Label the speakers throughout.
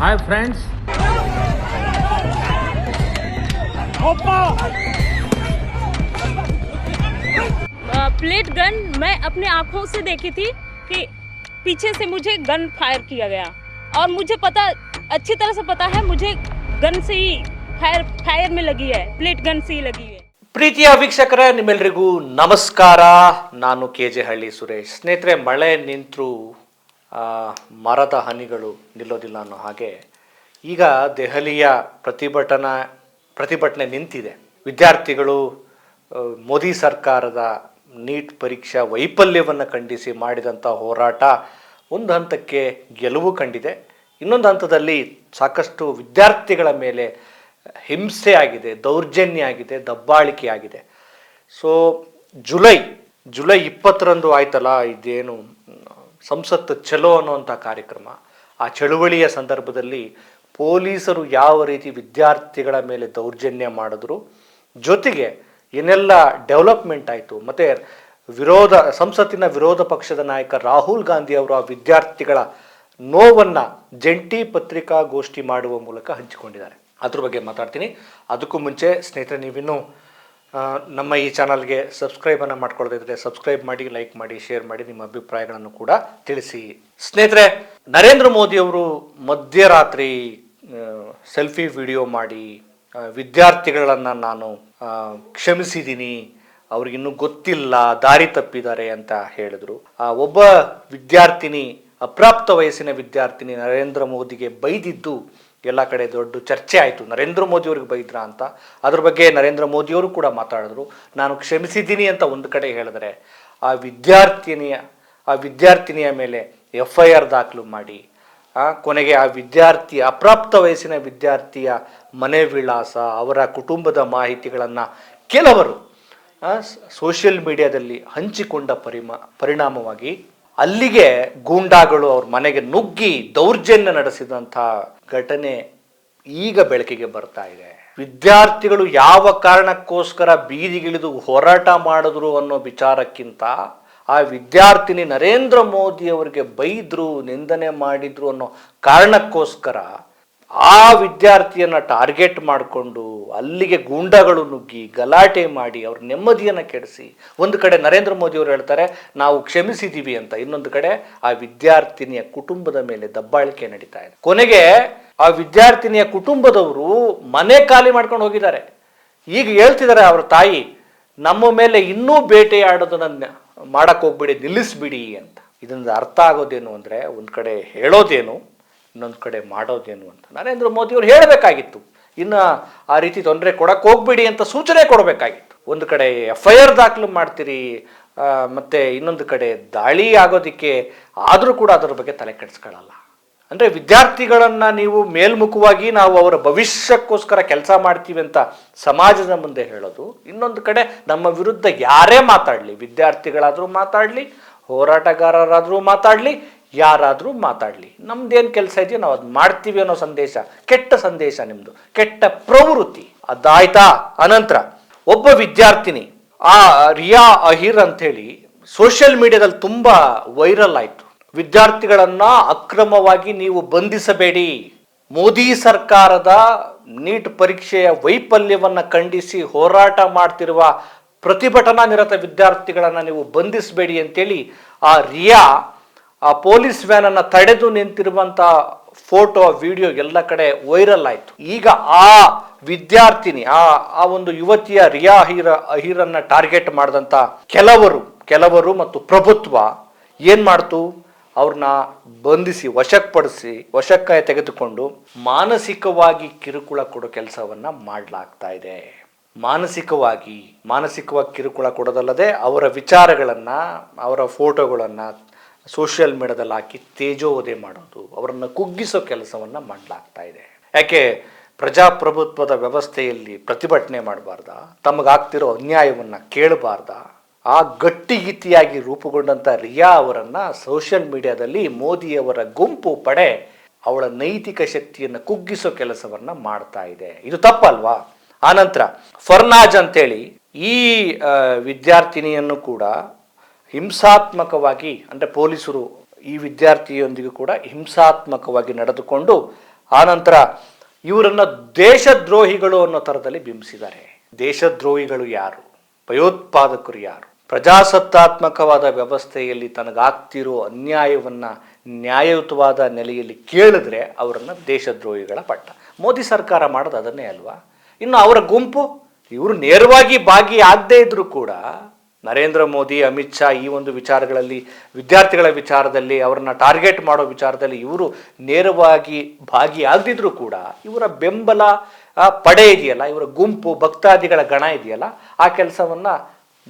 Speaker 1: Hi friends,
Speaker 2: plate gun मैं अपने आंखों से देखी थी कि पीछे से मुझे गन फायर किया गया और मुझे पता अच्छी तरह से पता है मुझे गन से ही फायर में लगी है, प्लेट गन से ही लगी है।
Speaker 3: ಪ್ರೀತಿಯ ವೀಕ್ಷಕರೇ, ನಿಮ್ಮೆಲ್ಲರಿಗೂ ನಮಸ್ಕಾರ. ನಾನು KJ ಹಳ್ಳಿ ಸುರೇಶ್. ಸ್ನೇಹಿತರೆ, ಮಳೆ ನಿಂತರೂ ಮರದ ಹನಿಗಳು ನಿಲ್ಲೋದಿಲ್ಲ ಅನ್ನೋ ಹಾಗೆ ಈಗ ದೆಹಲಿಯ ಪ್ರತಿಭಟನೆ ನಿಂತಿದೆ. ವಿದ್ಯಾರ್ಥಿಗಳು ಮೋದಿ ಸರ್ಕಾರದ ನೀಟ್ ಪರೀಕ್ಷಾ ವೈಫಲ್ಯವನ್ನು ಖಂಡಿಸಿ ಮಾಡಿದಂಥ ಹೋರಾಟ ಒಂದು ಹಂತಕ್ಕೆ ಗೆಲುವು ಕಂಡಿದೆ. ಇನ್ನೊಂದು ಹಂತದಲ್ಲಿ ಸಾಕಷ್ಟು ವಿದ್ಯಾರ್ಥಿಗಳ ಮೇಲೆ ಹಿಂಸೆ ಆಗಿದೆ, ದೌರ್ಜನ್ಯ ಆಗಿದೆ, ದಬ್ಬಾಳಿಕೆ ಆಗಿದೆ. ಸೊ ಜುಲೈ 20ರಂದು ಆಯ್ತಲ್ಲ, ಇದೇನು ಸಂಸತ್ ಚಲೋ ಅನ್ನುವಂಥ ಕಾರ್ಯಕ್ರಮ, ಆ ಚಳುವಳಿಯ ಸಂದರ್ಭದಲ್ಲಿ ಪೊಲೀಸರು ಯಾವ ರೀತಿ ವಿದ್ಯಾರ್ಥಿಗಳ ಮೇಲೆ ದೌರ್ಜನ್ಯ ಮಾಡಿದ್ರು, ಜೊತೆಗೆ ಏನೆಲ್ಲ ಡೆವಲಪ್ಮೆಂಟ್ ಆಯಿತು, ಮತ್ತು ಸಂಸತ್ತಿನ ವಿರೋಧ ಪಕ್ಷದ ನಾಯಕ ರಾಹುಲ್ ಗಾಂಧಿ ಅವರು ಆ ವಿದ್ಯಾರ್ಥಿಗಳ ನೋವನ್ನು ಜಂಟಿ ಪತ್ರಿಕಾಗೋಷ್ಠಿ ಮಾಡುವ ಮೂಲಕ ಹಂಚಿಕೊಂಡಿದ್ದಾರೆ. ಅದ್ರ ಬಗ್ಗೆ ಮಾತಾಡ್ತೀನಿ. ಅದಕ್ಕೂ ಮುಂಚೆ ಸ್ನೇಹಿತರೆ, ನೀವಿನ್ನೂ ನಮ್ಮ ಈ ಚಾನಲ್ಗೆ ಸಬ್ಸ್ಕ್ರೈಬನ್ನು ಮಾಡ್ಕೊಳ್ಳೋದಿದ್ರೆ ಸಬ್ಸ್ಕ್ರೈಬ್ ಮಾಡಿ, ಲೈಕ್ ಮಾಡಿ, ಶೇರ್ ಮಾಡಿ, ನಿಮ್ಮ ಅಭಿಪ್ರಾಯಗಳನ್ನು ಕೂಡ ತಿಳಿಸಿ. ಸ್ನೇಹಿತರೆ, ನರೇಂದ್ರ ಮೋದಿಯವರು ಮಧ್ಯರಾತ್ರಿ ಸೆಲ್ಫಿ ವಿಡಿಯೋ ಮಾಡಿ ವಿದ್ಯಾರ್ಥಿಗಳನ್ನು ನಾನು ಕ್ಷಮಿಸಿದ್ದೀನಿ, ಅವ್ರಿಗಿನ್ನೂ ಗೊತ್ತಿಲ್ಲ, ದಾರಿ ತಪ್ಪಿದ್ದಾರೆ ಅಂತ ಹೇಳಿದ್ರು. ಒಬ್ಬ ವಿದ್ಯಾರ್ಥಿನಿ, ಅಪ್ರಾಪ್ತ ವಯಸ್ಸಿನ ವಿದ್ಯಾರ್ಥಿನಿ ನರೇಂದ್ರ ಮೋದಿಗೆ ಬೈದಿದ್ದು ಎಲ್ಲ ಕಡೆ ದೊಡ್ಡ ಚರ್ಚೆ ಆಯಿತು. ನರೇಂದ್ರ ಮೋದಿಯವ್ರಿಗೆ ಬೈದ್ರ ಅಂತ. ಅದ್ರ ಬಗ್ಗೆ ನರೇಂದ್ರ ಮೋದಿಯವರು ಕೂಡ ಮಾತಾಡಿದ್ರು. ನಾನು ಕ್ಷಮಿಸಿದ್ದೀನಿ ಅಂತ ಒಂದು ಕಡೆ ಹೇಳಿದ್ರೆ, ಆ ವಿದ್ಯಾರ್ಥಿನಿಯ ಮೇಲೆ FIR ದಾಖಲು ಮಾಡಿ, ಕೊನೆಗೆ ಆ ಅಪ್ರಾಪ್ತ ವಯಸ್ಸಿನ ವಿದ್ಯಾರ್ಥಿಯ ಮನೆ ವಿಳಾಸ, ಅವರ ಕುಟುಂಬದ ಮಾಹಿತಿಗಳನ್ನು ಕೆಲವರು ಸೋಷಿಯಲ್ ಮೀಡಿಯಾದಲ್ಲಿ ಹಂಚಿಕೊಂಡ ಪರಿಣಾಮವಾಗಿ ಅಲ್ಲಿಗೆ ಗೂಂಡಾಗಳು ಅವ್ರ ಮನೆಗೆ ನುಗ್ಗಿ ದೌರ್ಜನ್ಯ ನಡೆಸಿದಂಥ ಘಟನೆ ಈಗ ಬೆಳಕಿಗೆ ಬರ್ತಾ ಇದೆ. ವಿದ್ಯಾರ್ಥಿಗಳು ಯಾವ ಕಾರಣಕ್ಕೋಸ್ಕರ ಬೀದಿಗಿಳಿದು ಹೋರಾಟ ಮಾಡಿದ್ರು ಅನ್ನೋ ವಿಚಾರಕ್ಕಿಂತ ಆ ವಿದ್ಯಾರ್ಥಿನಿ ನರೇಂದ್ರ ಮೋದಿ ಅವರಿಗೆ ಬೈದ್ರು, ನಿಂದನೆ ಮಾಡಿದ್ರು ಅನ್ನೋ ಕಾರಣಕ್ಕೋಸ್ಕರ ಆ ವಿದ್ಯಾರ್ಥಿಯನ್ನು ಟಾರ್ಗೆಟ್ ಮಾಡಿಕೊಂಡು ಅಲ್ಲಿಗೆ ಗೂಂಡಾಗಳು ನುಗ್ಗಿ ಗಲಾಟೆ ಮಾಡಿ ಅವ್ರ ನೆಮ್ಮದಿಯನ್ನು ಕೆಡಿಸಿ, ಒಂದು ಕಡೆ ನರೇಂದ್ರ ಮೋದಿ ಅವರು ಹೇಳ್ತಾರೆ ನಾವು ಕ್ಷಮಿಸಿದ್ದೀವಿ ಅಂತ, ಇನ್ನೊಂದು ಕಡೆ ಆ ವಿದ್ಯಾರ್ಥಿನಿಯ ಕುಟುಂಬದ ಮೇಲೆ ದಬ್ಬಾಳಿಕೆ ನಡೀತಾ ಇದೆ. ಕೊನೆಗೆ ಆ ವಿದ್ಯಾರ್ಥಿನಿಯ ಕುಟುಂಬದವರು ಮನೆ ಖಾಲಿ ಮಾಡ್ಕೊಂಡು ಹೋಗಿದ್ದಾರೆ. ಈಗ ಹೇಳ್ತಿದ್ದಾರೆ ಅವ್ರ ತಾಯಿ, ನಮ್ಮ ಮೇಲೆ ಇನ್ನೂ ಬೇಟೆಯಾಡೋದನ್ನ ಮಾಡಕ್ಕೆ ಹೋಗ್ಬಿಡಿ, ನಿಲ್ಲಿಸ್ಬಿಡಿ ಅಂತ. ಇದರಿಂದ ಅರ್ಥ ಆಗೋದೇನು ಅಂದರೆ, ಒಂದು ಕಡೆ ಹೇಳೋದೇನು, ಇನ್ನೊಂದು ಕಡೆ ಮಾಡೋದೇನು ಅಂತ ನರೇಂದ್ರ ಮೋದಿಯವರು ಹೇಳಬೇಕಾಗಿತ್ತು. ಇನ್ನು ಆ ರೀತಿ ತೊಂದರೆ ಕೊಡಕ್ಕೆ ಹೋಗ್ಬಿಡಿ ಅಂತ ಸೂಚನೆ ಕೊಡಬೇಕಾಗಿತ್ತು. ಒಂದು ಕಡೆ FIR ದಾಖಲು ಮಾಡ್ತೀರಿ, ಮತ್ತು ಇನ್ನೊಂದು ಕಡೆ ದಾಳಿ ಆಗೋದಕ್ಕೆ ಆದರೂ ಕೂಡ ಅದರ ಬಗ್ಗೆ ತಲೆ ಕೆಡಿಸ್ಕೊಳ್ಳಲ್ಲ. ಅಂದರೆ ವಿದ್ಯಾರ್ಥಿಗಳನ್ನು ನೀವು ಮೇಲ್ಮುಖವಾಗಿ ನಾವು ಅವರ ಭವಿಷ್ಯಕ್ಕೋಸ್ಕರ ಕೆಲಸ ಮಾಡ್ತೀವಿ ಅಂತ ಸಮಾಜದ ಮುಂದೆ ಹೇಳೋದು, ಇನ್ನೊಂದು ಕಡೆ ನಮ್ಮ ವಿರುದ್ಧ ಯಾರೇ ಮಾತಾಡಲಿ, ವಿದ್ಯಾರ್ಥಿಗಳಾದರೂ ಮಾತಾಡಲಿ, ಹೋರಾಟಗಾರರಾದರೂ ಮಾತಾಡಲಿ, ಯಾರಾದರೂ ಮಾತಾಡಲಿ, ನಮ್ದೇನು ಕೆಲಸ ಇದೆಯೋ ನಾವು ಅದು ಮಾಡ್ತೀವಿ ಅನ್ನೋ ಸಂದೇಶ, ಕೆಟ್ಟ ಸಂದೇಶ, ನಿಮ್ಮದು ಕೆಟ್ಟ ಪ್ರವೃತ್ತಿ. ಅದಾಯ್ತಾ? ಅನಂತರ ಒಬ್ಬ ವಿದ್ಯಾರ್ಥಿನಿ, ಆ ರಿಯಾ ಅಹಿರ್ ಅಂಥೇಳಿ ಸೋಷಿಯಲ್ ಮೀಡಿಯಾದಲ್ಲಿ ತುಂಬ ವೈರಲ್ ಆಯಿತು. ವಿದ್ಯಾರ್ಥಿಗಳನ್ನು ಅಕ್ರಮವಾಗಿ ನೀವು ಬಂಧಿಸಬೇಡಿ, ಮೋದಿ ಸರ್ಕಾರದ ನೀಟ್ ಪರೀಕ್ಷೆಯ ವೈಫಲ್ಯವನ್ನು ಖಂಡಿಸಿ ಹೋರಾಟ ಮಾಡ್ತಿರುವ ಪ್ರತಿಭಟನಾ ನಿರತ ವಿದ್ಯಾರ್ಥಿಗಳನ್ನು ನೀವು ಬಂಧಿಸಬೇಡಿ ಅಂತೇಳಿ ಆ ರಿಯಾ ಆ ಪೊಲೀಸ್ ವ್ಯಾನನ್ನು ತಡೆದು ನಿಂತಿರುವಂಥ ಫೋಟೋ, ವಿಡಿಯೋ ಎಲ್ಲ ಕಡೆ ವೈರಲ್ ಆಯಿತು. ಈಗ ಆ ವಿದ್ಯಾರ್ಥಿನಿ, ಆ ಒಂದು ಯುವತಿಯ ರಿಯಾ ಅಹಿರನ್ನು ಟಾರ್ಗೆಟ್ ಮಾಡಿದಂಥ ಕೆಲವರು ಮತ್ತು ಪ್ರಭುತ್ವ ಏನು ಮಾಡ್ತು, ಅವ್ರನ್ನ ಬಂಧಿಸಿ ವಶಕ್ಕೆ ತೆಗೆದುಕೊಂಡು ಮಾನಸಿಕವಾಗಿ ಕಿರುಕುಳ ಕೊಡೋ ಕೆಲಸವನ್ನು ಮಾಡಲಾಗ್ತಾ ಇದೆ. ಮಾನಸಿಕವಾಗಿ ಕಿರುಕುಳ ಕೊಡೋದಲ್ಲದೆ ಅವರ ವಿಚಾರಗಳನ್ನು, ಅವರ ಫೋಟೋಗಳನ್ನು ಸೋಷಿಯಲ್ ಮೀಡಿಯಾದಲ್ಲಿ ಹಾಕಿ ತೇಜೋವಧೆ ಮಾಡೋದು, ಅವರನ್ನು ಕುಗ್ಗಿಸೋ ಕೆಲಸವನ್ನು ಮಾಡಲಾಗ್ತಾ ಇದೆ. ಯಾಕೆ ಪ್ರಜಾಪ್ರಭುತ್ವದ ವ್ಯವಸ್ಥೆಯಲ್ಲಿ ಪ್ರತಿಭಟನೆ ಮಾಡಬಾರ್ದ? ತಮಗಾಗ್ತಿರೋ ಅನ್ಯಾಯವನ್ನು ಕೇಳಬಾರ್ದ? ಆ ಗಟ್ಟಿಗಿತ್ತಿಯಾಗಿ ರೂಪುಗೊಂಡಂಥ ರಿಯಾ ಅವರನ್ನು ಸೋಷಿಯಲ್ ಮೀಡಿಯಾದಲ್ಲಿ ಮೋದಿಯವರ ಗುಂಪು ಪಡೆ ಅವಳ ನೈತಿಕ ಶಕ್ತಿಯನ್ನು ಕುಗ್ಗಿಸೋ ಕೆಲಸವನ್ನು ಮಾಡ್ತಾ ಇದೆ. ಇದು ತಪ್ಪಲ್ವಾ? ಆನಂತರ ಫರ್ನಾಜ್ ಅಂತೇಳಿ ಈ ವಿದ್ಯಾರ್ಥಿನಿಯನ್ನು ಕೂಡ ಹಿಂಸಾತ್ಮಕವಾಗಿ, ಅಂದರೆ ಪೊಲೀಸರು ಈ ವಿದ್ಯಾರ್ಥಿಯೊಂದಿಗೂ ಕೂಡ ಹಿಂಸಾತ್ಮಕವಾಗಿ ನಡೆದುಕೊಂಡು ಆನಂತರ ಇವರನ್ನ ದೇಶದ್ರೋಹಿಗಳು ಅನ್ನೋ ಥರದಲ್ಲಿ ಬಿಂಬಿಸಿದ್ದಾರೆ. ದೇಶದ್ರೋಹಿಗಳು ಯಾರು? ಭಯೋತ್ಪಾದಕರು ಯಾರು? ಪ್ರಜಾಸತ್ತಾತ್ಮಕವಾದ ವ್ಯವಸ್ಥೆಯಲ್ಲಿ ತನಗಾಗ್ತಿರೋ ಅನ್ಯಾಯವನ್ನ ನ್ಯಾಯಯುತವಾದ ನೆಲೆಯಲ್ಲಿ ಕೇಳಿದ್ರೆ ಅವರನ್ನ ದೇಶದ್ರೋಹಿಗಳ ಪಟ್ಟ. ಮೋದಿ ಸರ್ಕಾರ ಮಾಡೋದು ಅದನ್ನೇ ಅಲ್ವಾ? ಇನ್ನು ಅವರ ಗುಂಪು, ಇವರು ನೇರವಾಗಿ ಭಾಗಿಯಾಗದೇ ಇದ್ರೂ ಕೂಡ ನರೇಂದ್ರ ಮೋದಿ, ಅಮಿತ್ ಶಾ ಈ ಒಂದು ವಿಚಾರಗಳಲ್ಲಿ, ವಿದ್ಯಾರ್ಥಿಗಳ ವಿಚಾರದಲ್ಲಿ, ಅವರನ್ನ ಟಾರ್ಗೆಟ್ ಮಾಡೋ ವಿಚಾರದಲ್ಲಿ ಇವರು ನೇರವಾಗಿ ಭಾಗಿಯಾಗದಿದ್ರೂ ಕೂಡ ಇವರ ಬೆಂಬಲ ಪಡೆ ಇದೆಯಲ್ಲ, ಇವರ ಗುಂಪು ಭಕ್ತಾದಿಗಳ ಗಣ ಇದೆಯಲ್ಲ, ಆ ಕೆಲಸವನ್ನ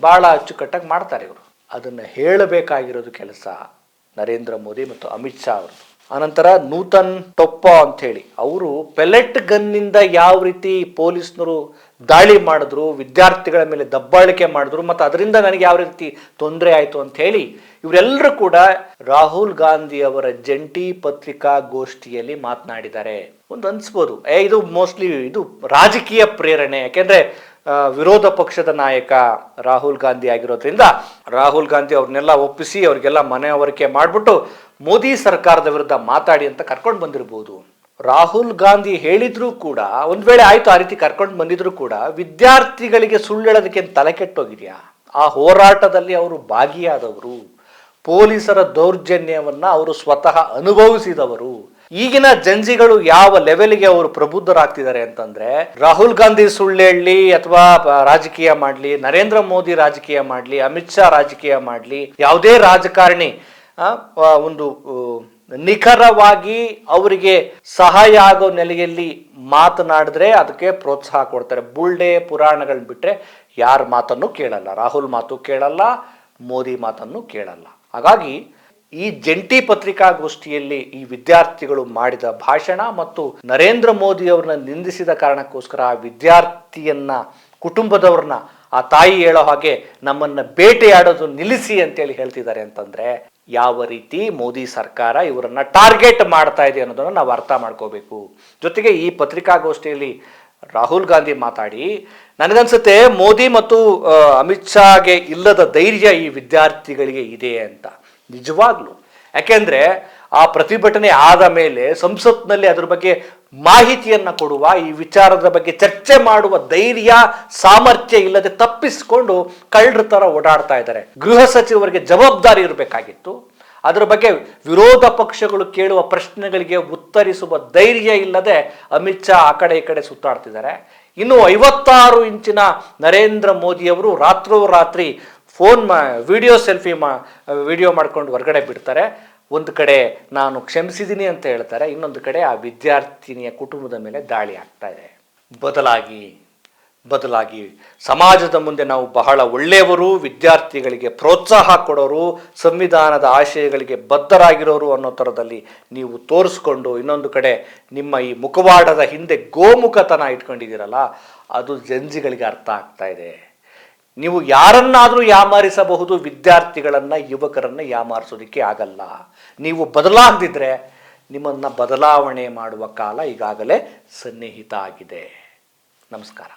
Speaker 3: ಬಹಳ ಅಚ್ಚುಕಟ್ಟಾಗಿ ಮಾಡ್ತಾರೆ ಇವರು. ಅದನ್ನು ಹೇಳಬೇಕಾಗಿರೋದು ಕೆಲಸ ನರೇಂದ್ರ ಮೋದಿ ಮತ್ತು ಅಮಿತ್ ಶಾ ಅವರು. ಅನಂತರ ನೂತನ್ ಟೊಪ್ಪ ಅಂತ ಹೇಳಿ ಅವರು ಪೆಲೆಟ್ ಗನ್ನಿಂದ ಯಾವ ರೀತಿ ಪೊಲೀಸ್ನರು ದಾಳಿ ಮಾಡಿದ್ರು, ವಿದ್ಯಾರ್ಥಿಗಳ ಮೇಲೆ ದಬ್ಬಾಳಿಕೆ ಮಾಡಿದ್ರು, ಮತ್ತು ಅದರಿಂದ ನನಗೆ ಯಾವ ರೀತಿ ತೊಂದರೆ ಆಯಿತು ಅಂತ ಹೇಳಿ ಇವರೆಲ್ಲರೂ ಕೂಡ ರಾಹುಲ್ ಗಾಂಧಿ ಅವರ ಜಂಟಿ ಪತ್ರಿಕಾಗೋಷ್ಠಿಯಲ್ಲಿ ಮಾತನಾಡಿದ್ದಾರೆ. ಒಂದು ಅನ್ಸ್ಬೋದು, ಇದು ಮೋಸ್ಟ್ಲಿ ಇದು ರಾಜಕೀಯ ಪ್ರೇರಣೆ, ಯಾಕೆಂದ್ರೆ ವಿರೋಧ ಪಕ್ಷದ ನಾಯಕ ರಾಹುಲ್ ಗಾಂಧಿ ಆಗಿರೋದ್ರಿಂದ ರಾಹುಲ್ ಗಾಂಧಿ ಅವ್ರನ್ನೆಲ್ಲ ಒಪ್ಪಿಸಿ ಅವ್ರಿಗೆಲ್ಲ ಮನೆಯವರಿಕೆ ಮಾಡಿಬಿಟ್ಟು ಮೋದಿ ಸರ್ಕಾರದ ವಿರುದ್ಧ ಮಾತಾಡಿ ಅಂತ ಕರ್ಕೊಂಡು ಬಂದಿರಬಹುದು. ರಾಹುಲ್ ಗಾಂಧಿ ಹೇಳಿದ್ರು ಕೂಡ, ಒಂದ್ ವೇಳೆ ಆಯ್ತು ಆ ರೀತಿ ಕರ್ಕೊಂಡು ಬಂದಿದ್ರು ಕೂಡ, ವಿದ್ಯಾರ್ಥಿಗಳಿಗೆ ಸುಳ್ಳು ಹೇಳೋದಕ್ಕೆ ತಲೆ ಕೆಟ್ಟೋಗಿದೆಯಾ? ಆ ಹೋರಾಟದಲ್ಲಿ ಅವರು ಭಾಗಿಯಾದವರು, ಪೊಲೀಸರ ದೌರ್ಜನ್ಯವನ್ನ ಅವರು ಸ್ವತಃ ಅನುಭವಿಸಿದವರು. ಈಗಿನ ಜಂಜಿಗಳು ಯಾವ ಲೆವೆಲ್ಗೆ ಅವರು ಪ್ರಬುದ್ಧರಾಗ್ತಿದ್ದಾರೆ ಅಂತಂದ್ರೆ, ರಾಹುಲ್ ಗಾಂಧಿ ಸುಳ್ಳು ಹೇಳಲಿ ಅಥವಾ ರಾಜಕೀಯ ಮಾಡಲಿ, ನರೇಂದ್ರ ಮೋದಿ ರಾಜಕೀಯ ಮಾಡಲಿ, ಅಮಿತ್ ಶಾ ರಾಜಕೀಯ ಮಾಡಲಿ, ಯಾವುದೇ ರಾಜಕಾರಣಿ ಒಂದು ನಿಖರವಾಗಿ ಅವರಿಗೆ ಸಹಾಯ ಆಗೋ ನೆಲೆಯಲ್ಲಿ ಮಾತನಾಡಿದ್ರೆ ಅದಕ್ಕೆ ಪ್ರೋತ್ಸಾಹ ಕೊಡ್ತಾರೆ. ಬುಲ್ಡೆ ಪುರಾಣಗಳನ್ನ ಬಿಟ್ರೆ ಯಾರ ಮಾತನ್ನು ಕೇಳಲ್ಲ. ರಾಹುಲ್ ಮಾತು ಕೇಳಲ್ಲ, ಮೋದಿ ಮಾತನ್ನು ಕೇಳಲ್ಲ. ಹಾಗಾಗಿ ಈ ಜಂಟಿ ಪತ್ರಿಕಾಗೋಷ್ಠಿಯಲ್ಲಿ ಈ ವಿದ್ಯಾರ್ಥಿಗಳು ಮಾಡಿದ ಭಾಷಣ ಮತ್ತು ನರೇಂದ್ರ ಮೋದಿ ಅವ್ರನ್ನ ನಿಂದಿಸಿದ ಕಾರಣಕ್ಕೋಸ್ಕರ ಆ ವಿದ್ಯಾರ್ಥಿಯನ್ನ, ಕುಟುಂಬದವ್ರನ್ನ, ಆ ತಾಯಿ ಹೇಳೋ ಹಾಗೆ ನಮ್ಮನ್ನ ಬೇಟೆಯಾಡೋದು ನಿಲ್ಲಿಸಿ ಅಂತೇಳಿ ಹೇಳ್ತಿದ್ದಾರೆ ಅಂತಂದ್ರೆ ಯಾವ ರೀತಿ ಮೋದಿ ಸರ್ಕಾರ ಇವರನ್ನ ಟಾರ್ಗೆಟ್ ಮಾಡ್ತಾ ಇದೆ ಅನ್ನೋದನ್ನ ನಾವು ಅರ್ಥ ಮಾಡ್ಕೋಬೇಕು. ಜೊತೆಗೆ ಈ ಪತ್ರಿಕಾಗೋಷ್ಠಿಯಲ್ಲಿ ರಾಹುಲ್ ಗಾಂಧಿ ಮಾತಾಡಿ, ನನಗನ್ಸುತ್ತೆ ಮೋದಿ ಮತ್ತು ಅಮಿತ್ ಶಾಗೆ ಇಲ್ಲದ ಧೈರ್ಯ ಈ ವಿದ್ಯಾರ್ಥಿಗಳಿಗೆ ಇದೆ ಅಂತ. ನಿಜವಾಗ್ಲು, ಯಾಕೆಂದ್ರೆ ಆ ಪ್ರತಿಭಟನೆ ಆದ ಮೇಲೆ ಸಂಸತ್ನಲ್ಲಿ ಅದ್ರ ಬಗ್ಗೆ ಮಾಹಿತಿಯನ್ನ ಕೊಡುವ, ಈ ವಿಚಾರದ ಬಗ್ಗೆ ಚರ್ಚೆ ಮಾಡುವ ಧೈರ್ಯ, ಸಾಮರ್ಥ್ಯ ಇಲ್ಲದೆ ತಪ್ಪಿಸಿಕೊಂಡು ಕಳ್ಳರ ತರ ಓಡಾಡ್ತಾ ಇದ್ದಾರೆ. ಗೃಹ ಸಚಿವರಿಗೆ ಜವಾಬ್ದಾರಿ ಇರಬೇಕಾಗಿತ್ತು. ಅದರ ಬಗ್ಗೆ ವಿರೋಧ ಪಕ್ಷಗಳು ಕೇಳುವ ಪ್ರಶ್ನೆಗಳಿಗೆ ಉತ್ತರಿಸುವ ಧೈರ್ಯ ಇಲ್ಲದೆ ಅಮಿತ್ ಶಾ ಆ ಕಡೆ ಈ ಕಡೆ ಸುತ್ತಾಡ್ತಿದ್ದಾರೆ. ಇನ್ನು 56 ಇಂಚಿನ ನರೇಂದ್ರ ಮೋದಿಯವರು ರಾತ್ರೋರಾತ್ರಿ ವಿಡಿಯೋ ಮಾಡ್ಕೊಂಡು ಹೊರಗಡೆ ಬಿಡ್ತಾರೆ. ಒಂದು ಕಡೆ ನಾನು ಕ್ಷಮಿಸಿದ್ದೀನಿ ಅಂತ ಹೇಳ್ತಾರೆ, ಇನ್ನೊಂದು ಕಡೆ ಆ ವಿದ್ಯಾರ್ಥಿನಿಯ ಕುಟುಂಬದ ಮೇಲೆ ದಾಳಿ ಆಗ್ತಾ ಇದೆ. ಬದಲಾಗಿ ಸಮಾಜದ ಮುಂದೆ ನಾವು ಬಹಳ ಒಳ್ಳೆಯವರು, ವಿದ್ಯಾರ್ಥಿಗಳಿಗೆ ಪ್ರೋತ್ಸಾಹ ಕೊಡೋರು, ಸಂವಿಧಾನದ ಆಶಯಗಳಿಗೆ ಬದ್ಧರಾಗಿರೋರು ಅನ್ನೋ ಥರದಲ್ಲಿ ನೀವು ತೋರಿಸ್ಕೊಂಡು, ಇನ್ನೊಂದು ಕಡೆ ನಿಮ್ಮ ಈ ಮುಖವಾಡದ ಹಿಂದೆ ಗೋಮುಖತನ ಇಟ್ಕೊಂಡಿದ್ದೀರಲ್ಲ, ಅದು ಜಂಜಿಗಳಿಗೆ ಅರ್ಥ ಆಗ್ತಾ ಇದೆ. ನೀವು ಯಾರನ್ನಾದರೂ ಯಾಮಾರಿಸಬಹುದು, ವಿದ್ಯಾರ್ಥಿಗಳನ್ನ, ಯುವಕರನ್ನ ಯಾಮಾರಿಸೋದಕ್ಕೆ ಆಗಲ್ಲ. ನೀವು ಬದಲಾಗದಿದ್ರೆ ನಿಮ್ಮನ್ನ ಬದಲಾವಣೆ ಮಾಡುವ ಕಾಲ ಈಗಾಗಲೇ ಸನ್ನಿಹಿತ ಆಗಿದೆ. ನಮಸ್ಕಾರ.